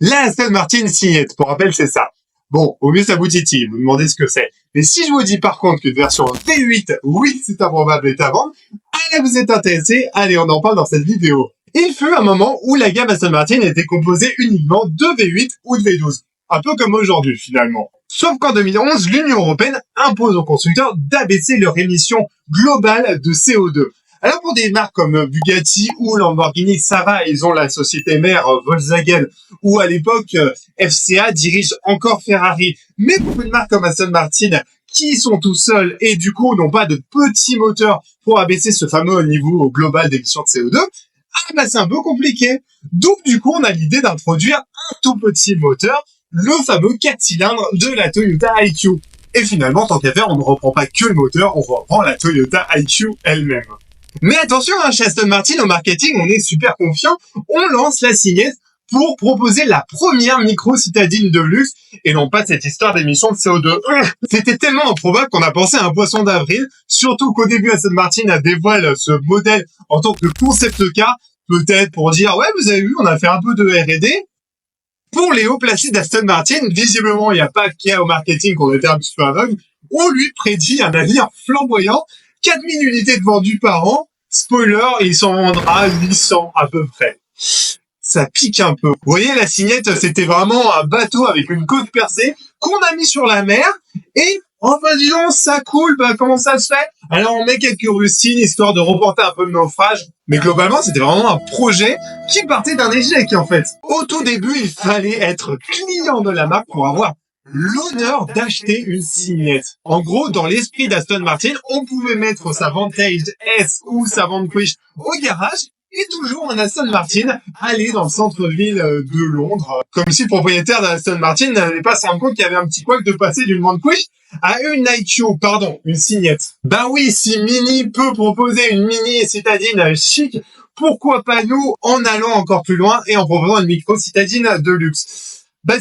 La Aston Martin Signette, pour rappel, c'est ça. Bon, au mieux ça vous titille, vous demandez ce que c'est. Mais si je vous dis par contre qu'une version V8, oui, c'est improbable, est à vendre, allez, vous êtes intéressé, allez, on en parle dans cette vidéo. Il fut un moment où la gamme Aston Martin était composée uniquement de V8 ou de V12. Un peu comme aujourd'hui, finalement. Sauf qu'en 2011, l'Union Européenne impose aux constructeurs d'abaisser leur émission globale de CO2. Alors pour des marques comme Bugatti ou Lamborghini, ça va, ils ont la société mère Volkswagen, ou à l'époque FCA dirige encore Ferrari. Mais pour une marque comme Aston Martin, qui sont tout seuls et du coup n'ont pas de petits moteurs pour abaisser ce fameux niveau global d'émissions de CO2, c'est un peu compliqué. Donc du coup, on a l'idée d'introduire un tout petit moteur, le fameux 4 cylindres de la Toyota IQ. Et finalement, tant qu'à faire, on ne reprend pas que le moteur, on reprend la Toyota IQ elle-même. Mais attention, chez Aston Martin, au marketing, on est super confiant. On lance la Signette pour proposer la première micro-citadine de luxe et non pas cette histoire d'émission de CO2. C'était tellement improbable qu'on a pensé à un poisson d'avril, surtout qu'au début, Aston Martin dévoile ce modèle en tant que concept car, peut-être pour dire, ouais, vous avez vu, on a fait un peu de R&D. Pour les hauts placés d'Aston Martin, visiblement, il n'y a pas qu'à au marketing qu'on était un petit peu aveugle. On lui prédit un avenir flamboyant, 4000 unités de vendues par an. Spoiler, il s'en vendra 800 à peu près. Ça pique un peu. Vous voyez, la Signette, c'était vraiment un bateau avec une côte percée qu'on a mis sur la mer et, enfin, disons, ça coule, comment ça se fait? Alors, on met quelques rustines histoire de reporter un peu le naufrage. Mais globalement, c'était vraiment un projet qui partait d'un échec, en fait. Au tout début, il fallait être client de la marque pour avoir l'honneur d'acheter une Signette. En gros, dans l'esprit d'Aston Martin, on pouvait mettre sa Vantage S ou sa Vanquish au garage et toujours un Aston Martin aller dans le centre-ville de Londres. Comme si le propriétaire d'Aston Martin n'avait pas se rendre compte qu'il y avait un petit couac de passer d'une Vanquish à une IQ, une Signette. Ben oui, si Mini peut proposer une Mini citadine chic, pourquoi pas nous en allant encore plus loin et en proposant une micro-citadine de luxe.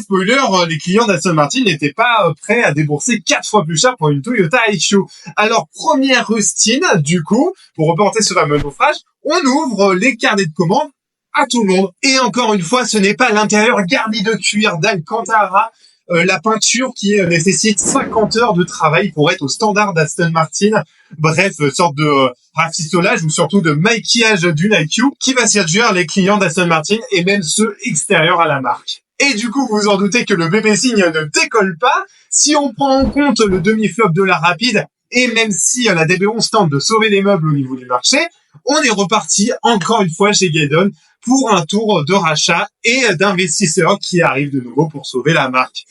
Spoiler, les clients d'Aston Martin n'étaient pas prêts à débourser 4 fois plus cher pour une Toyota IQ. Alors, première rustine, du coup, pour reporter ce fameux naufrage, on ouvre les carnets de commandes à tout le monde. Et encore une fois, ce n'est pas l'intérieur garni de cuir d'Alcantara, la peinture qui nécessite 50 heures de travail pour être au standard d'Aston Martin. Bref, sorte de rafistolage ou surtout de maquillage d'une IQ qui va séduire les clients d'Aston Martin et même ceux extérieurs à la marque. Et du coup, vous vous en doutez que le bébé signe ne décolle pas. Si on prend en compte le demi-flop de la Rapide, et même si la DB11 tente de sauver les meubles au niveau du marché, on est reparti encore une fois chez Gaydon pour un tour de rachat et d'investisseurs qui arrivent de nouveau pour sauver la marque.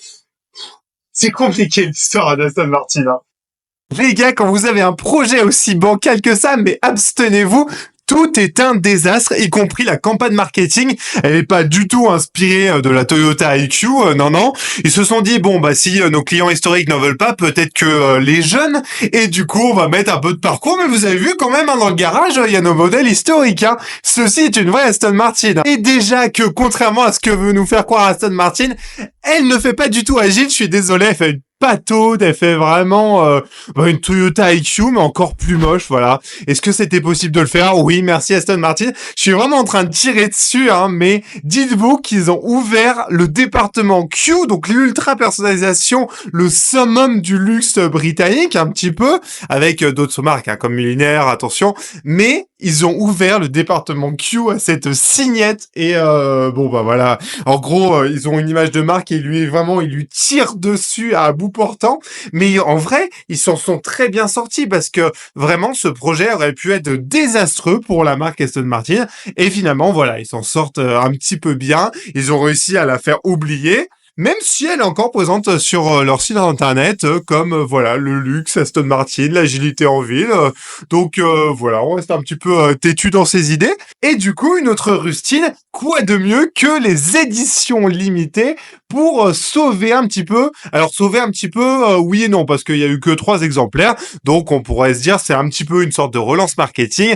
C'est compliqué l'histoire d'Aston Martin. Les gars, quand vous avez un projet aussi bancal que ça, mais abstenez-vous. Tout est un désastre, y compris la campagne marketing. Elle est pas du tout inspirée de la Toyota IQ, non. Ils se sont dit, si nos clients historiques n'en veulent pas, peut-être que les jeunes, et du coup, on va mettre un peu de parcours, mais vous avez vu quand même, dans le garage, il y a nos modèles historiques, Ceci est une vraie Aston Martin. Et déjà que, contrairement à ce que veut nous faire croire Aston Martin, elle ne fait pas du tout agile, je suis désolé, elle fait une pataude, elle fait vraiment une Toyota IQ, mais encore plus moche, voilà. Est-ce que c'était possible de le faire? Oui, merci Aston Martin. Je suis vraiment en train de tirer dessus, mais dites-vous qu'ils ont ouvert le département Q, donc l'ultra personnalisation, le summum du luxe britannique, un petit peu, avec d'autres marques, comme Millénaire, attention, mais ils ont ouvert le département Q à cette Signette et voilà. En gros, ils ont une image de marque et il lui tire dessus à bout portant. Mais en vrai, ils s'en sont très bien sortis parce que vraiment, ce projet aurait pu être désastreux pour la marque Aston Martin. Et finalement, voilà, ils s'en sortent un petit peu bien. Ils ont réussi à la faire oublier. Même si elle est encore présente sur leur site internet, comme le luxe Aston Martin, l'agilité en ville. Donc on reste un petit peu têtu dans ses idées. Et du coup, une autre rustine, quoi de mieux que les éditions limitées pour sauver un petit peu. Alors sauver un petit peu, oui et non, parce qu'il y a eu que 3 exemplaires, donc on pourrait se dire c'est un petit peu une sorte de relance marketing,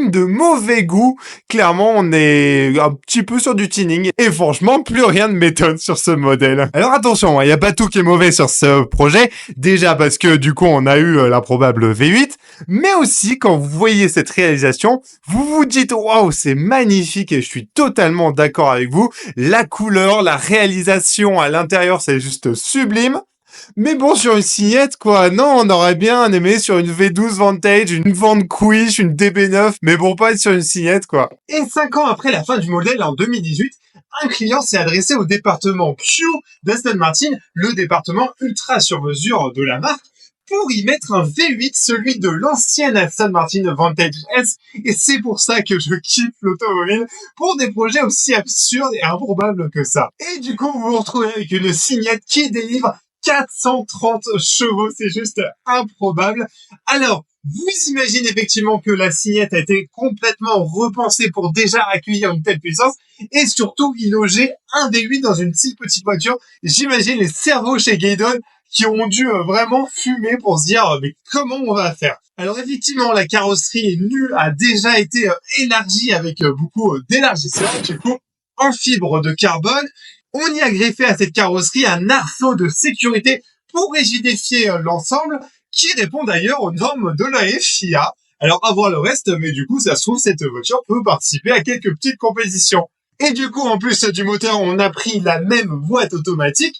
de mauvais goût. Clairement, on est un petit peu sur du tuning, et franchement, plus rien ne m'étonne sur ce modèle. Alors attention, il n'y a pas tout qui est mauvais sur ce projet, déjà parce que du coup on a eu l'improbable V8, mais aussi quand vous voyez cette réalisation, vous vous dites waouh, c'est magnifique, et je suis totalement d'accord avec vous, la couleur, la réalisation à l'intérieur, c'est juste sublime. Mais bon, sur une signette, quoi. Non, on aurait bien aimé sur une V12 Vantage, une Vanquish, une DB9, mais bon, pas être sur une signette, quoi. Et 5 ans après la fin du modèle, en 2018, un client s'est adressé au département Q d'Aston Martin, le département ultra sur mesure de la marque, pour y mettre un V8, celui de l'ancienne Aston Martin Vantage S, et c'est pour ça que je kiffe l'automobile, pour des projets aussi absurdes et improbables que ça. Et du coup, vous vous retrouvez avec une signette qui délivre 430 chevaux, c'est juste improbable. Alors, vous imaginez effectivement que la signette a été complètement repensée pour déjà accueillir une telle puissance et surtout y loger un V8 dans une si petite voiture. J'imagine les cerveaux chez Gaydon qui ont dû vraiment fumer pour se dire mais comment on va faire. Alors effectivement, la carrosserie nue a déjà été élargie avec beaucoup d'élargisseurs, du coup en fibre de carbone. On y a greffé à cette carrosserie un arceau de sécurité pour rigidifier l'ensemble, qui répond d'ailleurs aux normes de la FIA. Alors, à voir le reste, mais du coup, ça se trouve, cette voiture peut participer à quelques petites compétitions. Et du coup, en plus du moteur, on a pris la même boîte automatique.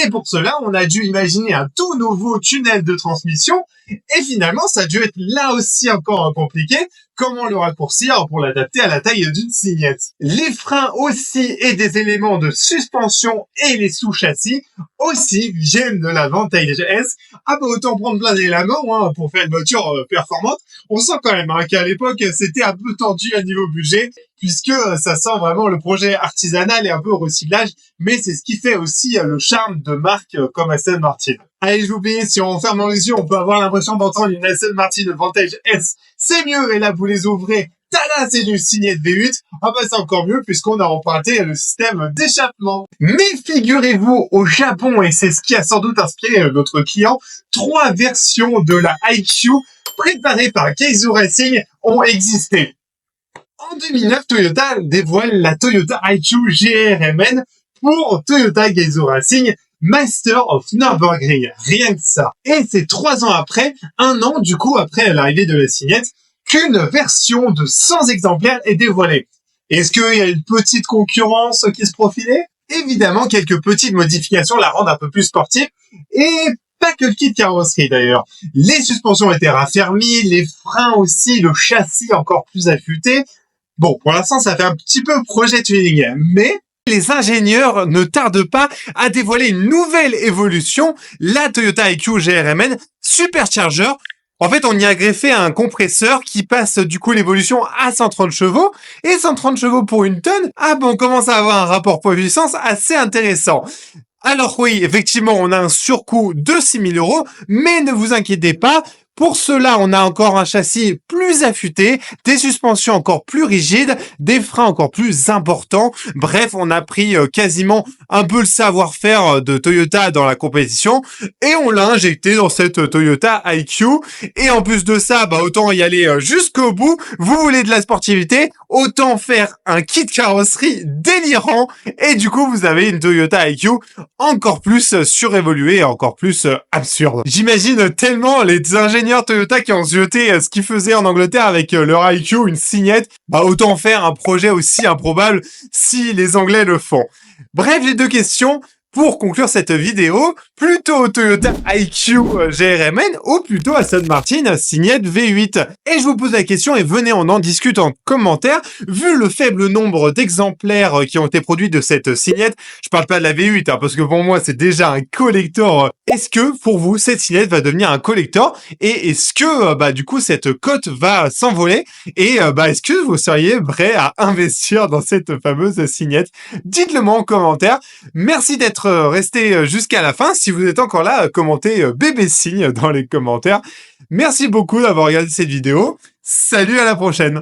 Et pour cela, on a dû imaginer un tout nouveau tunnel de transmission. Et finalement, ça a dû être là aussi encore compliqué. Comment le raccourcir pour l'adapter à la taille d'une signette. Les freins aussi et des éléments de suspension et les sous-châssis aussi viennent de la Vantage S. Ah bah autant prendre plein d'éléments pour faire une voiture performante. On sent quand même qu'à l'époque, c'était un peu tendu à niveau budget, puisque ça sent vraiment le projet artisanal et un peu recyclage, mais c'est ce qui fait aussi le charme de marques comme Aston Martin. Allez, je vous prie, si on ferme les yeux, on peut avoir l'impression d'entendre une Aston Martin Vantage S. C'est mieux, et là, vous les ouvrez, tada, c'est une signette V8. Ah bah, c'est encore mieux, puisqu'on a emprunté le système d'échappement. Mais figurez-vous, au Japon, et c'est ce qui a sans doute inspiré notre client, 3 versions de la IQ préparées par Geizu Racing ont existé. En 2009, Toyota dévoile la Toyota IQ GRMN pour Toyota Geizu Racing Master of Nürburgring. Rien que ça. Et c'est 3 ans après, 1 an du coup après l'arrivée de la signette, qu'une version de 100 exemplaires est dévoilée. Est-ce qu'il y a une petite concurrence qui se profilait? Évidemment, quelques petites modifications la rendent un peu plus sportive, et pas que le kit carrosserie d'ailleurs. Les suspensions étaient raffermies, les freins aussi, le châssis encore plus affûté. Bon, pour l'instant, ça fait un petit peu projet tuning, mais les ingénieurs ne tardent pas à dévoiler une nouvelle évolution, la Toyota IQ GRMN Supercharger. En fait, on y a greffé un compresseur qui passe du coup l'évolution à 130 chevaux. Et 130 chevaux pour une tonne, ah bon, on commence à avoir un rapport poids-puissance assez intéressant. Alors oui, effectivement, on a un surcoût de 6 000 €, mais ne vous inquiétez pas. Pour cela, on a encore un châssis plus affûté, des suspensions encore plus rigides, des freins encore plus importants. Bref, on a pris quasiment un peu le savoir-faire de Toyota dans la compétition et on l'a injecté dans cette Toyota IQ. Et en plus de ça, bah autant y aller jusqu'au bout. Vous voulez de la sportivité, autant faire un kit carrosserie délirant. Et du coup, vous avez une Toyota IQ encore plus surévoluée et encore plus absurde. J'imagine tellement les ingénieurs Toyota qui ont jeté ce qu'ils faisaient en Angleterre avec leur IQ, une signette, bah autant faire un projet aussi improbable si les Anglais le font. Bref, j'ai 2 questions. Pour conclure cette vidéo, plutôt Toyota IQ GRMN ou plutôt Aston Martin signette V8? Et je vous pose la question et venez on en discute en commentaire. Vu le faible nombre d'exemplaires qui ont été produits de cette signette, je parle pas de la V8 parce que pour moi c'est déjà un collector. Est-ce que pour vous cette signette va devenir un collector et est-ce que du coup cette cote va s'envoler et est-ce que vous seriez prêt à investir dans cette fameuse signette? Dites-le moi en commentaire. Merci d'être resté jusqu'à la fin. Si vous êtes encore là, commentez bébé signe dans les commentaires. Merci beaucoup d'avoir regardé cette vidéo. Salut, à la prochaine.